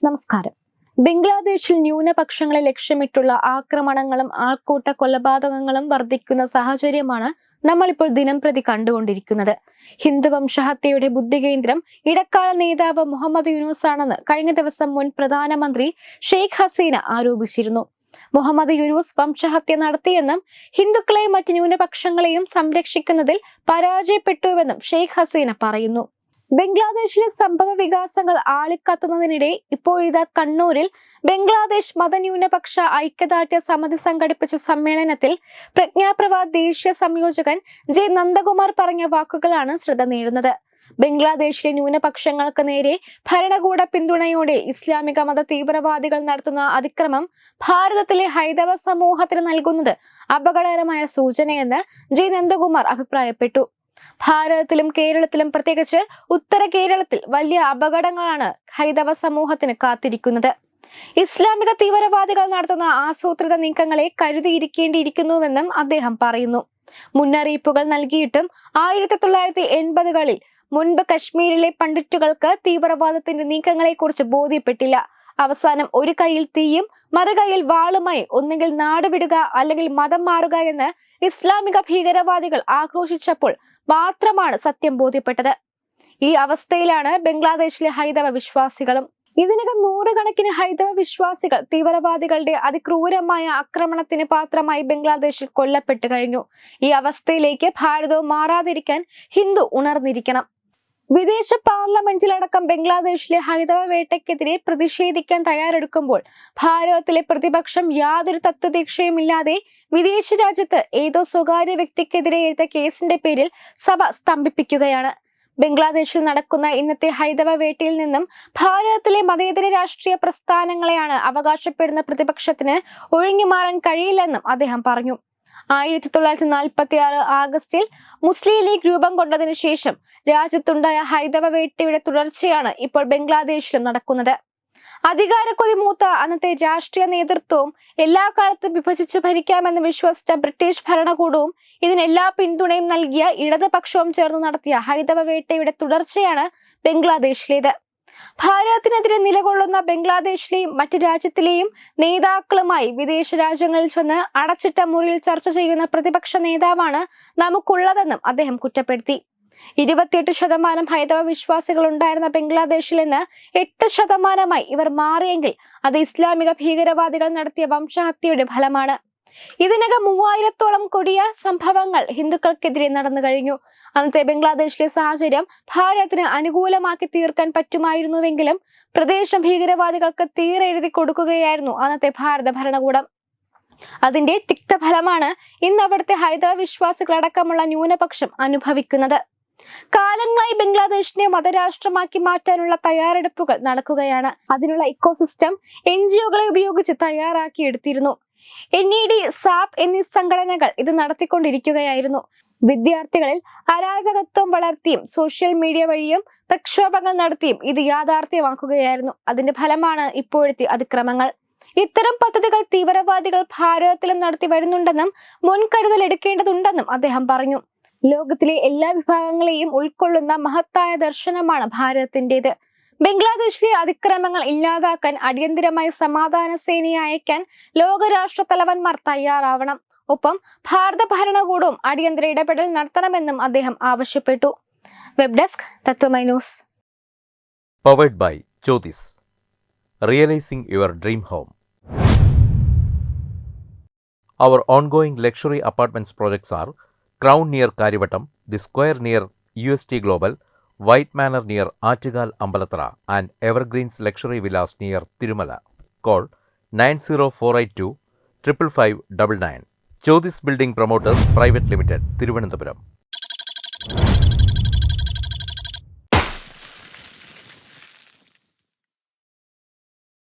നമസ്കാരം. ബംഗ്ലാദേശിൽ ന്യൂനപക്ഷങ്ങളെ ലക്ഷ്യമിട്ടുള്ള ആക്രമണങ്ങളും ആൾക്കൂട്ട കൊലപാതകങ്ങളും വർദ്ധിക്കുന്ന സാഹചര്യമാണ് നമ്മളിപ്പോൾ ദിനംപ്രതി കണ്ടുകൊണ്ടിരിക്കുന്നത്. ഹിന്ദു വംശഹത്യയുടെ ബുദ്ധികേന്ദ്രം ഇടക്കാല നേതാവ് മുഹമ്മദ് യൂനുസ് ആണെന്ന് കഴിഞ്ഞ ദിവസം മുൻ പ്രധാനമന്ത്രി ഷെയ്ഖ് ഹസീന ആരോപിച്ചിരുന്നു. മുഹമ്മദ് യൂനുസ് വംശഹത്യ നടത്തിയെന്നും ഹിന്ദുക്കളെയും മറ്റ് ന്യൂനപക്ഷങ്ങളെയും സംരക്ഷിക്കുന്നതിൽ പരാജയപ്പെട്ടുവെന്നും ഷെയ്ഖ് ഹസീന പറയുന്നു. ബംഗ്ലാദേശിലെ സംഭവ വികാസങ്ങൾ ആളിക്കത്തുന്നതിനിടെ ഇപ്പോഴിതാ കണ്ണൂരിൽ ബംഗ്ലാദേശ് മതന്യൂനപക്ഷ ഐക്യദാർഢ്യ സമിതി സംഘടിപ്പിച്ച സമ്മേളനത്തിൽ പ്രജ്ഞാപ്രഭ ദേശീയ സംയോജകൻ ജെ നന്ദകുമാർ പറഞ്ഞ വാക്കുകളാണ് ശ്രദ്ധ നേടുന്നത്. ബംഗ്ലാദേശിലെ ന്യൂനപക്ഷങ്ങൾക്ക് നേരെ ഭരണകൂട പിന്തുണയോടെ ഇസ്ലാമിക മത തീവ്രവാദികൾ നടത്തുന്ന അതിക്രമം ഭാരതത്തിലെ ഹൈന്ദവ സമൂഹത്തിന് നൽകുന്നത് അപകടകരമായ സൂചനയെന്ന് ജെ നന്ദകുമാർ അഭിപ്രായപ്പെട്ടു. ഭാരതത്തിലും കേരളത്തിലും പ്രത്യേകിച്ച് ഉത്തര കേരളത്തിൽ വലിയ അപകടങ്ങളാണ് ഹൈന്ദവ സമൂഹത്തിന് കാത്തിരിക്കുന്നത്. ഇസ്ലാമിക തീവ്രവാദികൾ നടത്തുന്ന ആസൂത്രിത നീക്കങ്ങളെ കരുതിയിരിക്കേണ്ടിയിരിക്കുന്നുവെന്നും അദ്ദേഹം പറയുന്നു. മുന്നറിയിപ്പുകൾ നൽകിയിട്ടും 1980കളിൽ മുൻപ് കശ്മീരിലെ പണ്ഡിറ്റുകൾക്ക് തീവ്രവാദത്തിന്റെ നീക്കങ്ങളെക്കുറിച്ച് ബോധ്യപ്പെട്ടില്ല. അവസാനം ഒരു കൈയിൽ തീയും മറുകൈയിൽ വാളുമായി ഒന്നുകിൽ നാടുവിടുക അല്ലെങ്കിൽ മതം മാറുക എന്ന് ഇസ്ലാമിക ഭീകരവാദികൾ ആക്രോശിച്ചപ്പോൾ മാത്രമാണ് സത്യം ബോധ്യപ്പെട്ടത്. ഈ അവസ്ഥയിലാണ് ബംഗ്ലാദേശിലെ ഹൈന്ദവ വിശ്വാസികളും. ഇതിനകം നൂറുകണക്കിന് ഹൈന്ദവ വിശ്വാസികൾ തീവ്രവാദികളുടെ അതിക്രൂരമായ ആക്രമണത്തിന് പാത്രമായി ബംഗ്ലാദേശിൽ കൊല്ലപ്പെട്ടു കഴിഞ്ഞു. ഈ അവസ്ഥയിലേക്ക് ഭാരതവും മാറാതിരിക്കാൻ ഹിന്ദു ഉണർന്നിരിക്കണം. വിദേശ പാർലമെന്റിലടക്കം ബംഗ്ലാദേശിലെ ഹൈന്ദവ വേട്ടയ്ക്കെതിരെ പ്രതിഷേധിക്കാൻ തയ്യാറെടുക്കുമ്പോൾ ഭാരതത്തിലെ പ്രതിപക്ഷം യാതൊരു തത്വദീക്ഷയുമില്ലാതെ വിദേശ രാജ്യത്ത് ഏതോ സ്വകാര്യ വ്യക്തിക്കെതിരെ എടുത്ത കേസിന്റെ പേരിൽ സഭ സ്തംഭിപ്പിക്കുകയാണ്. ബംഗ്ലാദേശിൽ നടക്കുന്ന ഇന്നത്തെ ഹൈന്ദവ വേട്ടയിൽ നിന്നും ഭാരതത്തിലെ മതേതര രാഷ്ട്രീയ പ്രസ്ഥാനങ്ങളെയാണ് അവകാശപ്പെടുന്ന പ്രതിപക്ഷത്തിന് ഒഴിഞ്ഞു മാറാൻ കഴിയില്ലെന്നും അദ്ദേഹം പറഞ്ഞു. 1946 ആഗസ്റ്റിൽ മുസ്ലിം ലീഗ് രൂപം കൊണ്ടതിനു ശേഷം രാജ്യത്തുണ്ടായ ഹൈന്ദവ വേട്ടയുടെ തുടർച്ചയാണ് ഇപ്പോൾ ബംഗ്ലാദേശിലും നടക്കുന്നത്. അധികാരക്കൊതി മൂത്ത അന്നത്തെ രാഷ്ട്രീയ നേതൃത്വവും എല്ലാ കാലത്തും വിഭജിച്ച് ഭരിക്കാമെന്ന് വിശ്വസിച്ച ബ്രിട്ടീഷ് ഭരണകൂടവും ഇതിനെല്ലാ പിന്തുണയും നൽകിയ ഇടതുപക്ഷവും ചേർന്ന് നടത്തിയ ഹൈന്ദവ വേട്ടയുടെ തുടർച്ചയാണ് ബംഗ്ലാദേശിലേത്. ഭാരതത്തിനെതിരെ നിലകൊള്ളുന്ന ബംഗ്ലാദേശിലെയും മറ്റ് രാജ്യത്തിലെയും നേതാക്കളുമായി വിദേശ രാജ്യങ്ങളിൽ ചെന്ന് അടച്ചിട്ട മുറിയിൽ ചർച്ച ചെയ്യുന്ന പ്രതിപക്ഷ നേതാവാണ് നമുക്കുള്ളതെന്നും അദ്ദേഹം കുറ്റപ്പെടുത്തി. 28% ഹൈന്ദവ വിശ്വാസികൾ ഉണ്ടായിരുന്ന ബംഗ്ലാദേശിൽ നിന്ന് 8% ഇവർ മാറിയെങ്കിൽ അത് ഇസ്ലാമിക ഭീകരവാദികൾ നടത്തിയ വംശഹത്യയുടെ ഫലമാണ്. ഇതിനകം 3000-ഓളം കൊടിയ സംഭവങ്ങൾ ഹിന്ദുക്കൾക്കെതിരെ നടന്നു കഴിഞ്ഞു. അന്നത്തെ ബംഗ്ലാദേശിലെ സാഹചര്യം ഭാരതത്തിന് അനുകൂലമാക്കി തീർക്കാൻ പറ്റുമായിരുന്നുവെങ്കിലും പ്രദേശം ഭീകരവാദികൾക്ക് തീരെ എഴുതി കൊടുക്കുകയായിരുന്നു അന്നത്തെ ഭാരത ഭരണകൂടം. അതിന്റെ തിക്തഫലമാണ് ഇന്ന് അവിടുത്തെ ഹൈന്ദവ വിശ്വാസികളടക്കമുള്ള ന്യൂനപക്ഷം അനുഭവിക്കുന്നത്. കാലങ്ങളായി ബംഗ്ലാദേശിനെ മതരാഷ്ട്രമാക്കി മാറ്റാനുള്ള തയ്യാറെടുപ്പുകൾ നടക്കുകയാണ്. അതിനുള്ള ഇക്കോസിസ്റ്റം NGO-കളെ ഉപയോഗിച്ച് തയ്യാറാക്കിയെടുത്തിരുന്നു. NED, SAP എന്നീ സംഘടനകൾ ഇത് നടത്തിക്കൊണ്ടിരിക്കുകയായിരുന്നു. വിദ്യാർത്ഥികളിൽ അരാജകത്വം വളർത്തിയും സോഷ്യൽ മീഡിയ വഴിയും പ്രക്ഷോഭങ്ങൾ നടത്തിയും ഇത് യാഥാർത്ഥ്യമാക്കുകയായിരുന്നു. അതിന്റെ ഫലമാണ് ഇപ്പോഴത്തെ അതിക്രമങ്ങൾ. ഇത്തരം പദ്ധതികൾ തീവ്രവാദികൾ ഭാരതത്തിലും നടത്തി വരുന്നുണ്ടെന്നും മുൻകരുതൽ എടുക്കേണ്ടതുണ്ടെന്നും അദ്ദേഹം പറഞ്ഞു. ലോകത്തിലെ എല്ലാ വിഭാഗങ്ങളെയും ഉൾക്കൊള്ളുന്ന മഹത്തായ ദർശനമാണ് ഭാരതത്തിൻ്റെത്. ബംഗ്ലാദേശിലെ അതിക്രമങ്ങൾ ഇല്ലാതാക്കാൻ അടിയന്തരമായി സമാധാന സേനയെ അയക്കാൻ ലോകരാഷ്ട്ര തലവന്മാർ തയ്യാറാവണം. ഒപ്പം ഭാരത ഭരണകൂടവും അടിയന്തര ഇടപെടൽ നടത്തണമെന്നും അദ്ദേഹം ആവശ്യപ്പെട്ടു. Web desk Tatwamayi news. Powered by Jyothis. Realising your dream home. Our ongoing luxury apartments projects are Crown near Karivattam, The Square near UST Global, White Manor near Aattugal Ambalathara, and Evergreens Luxury Villas near Tirumala. Call 90482 55599. Jyothis Building Promoters Private Limited, Thiruvananthapuram.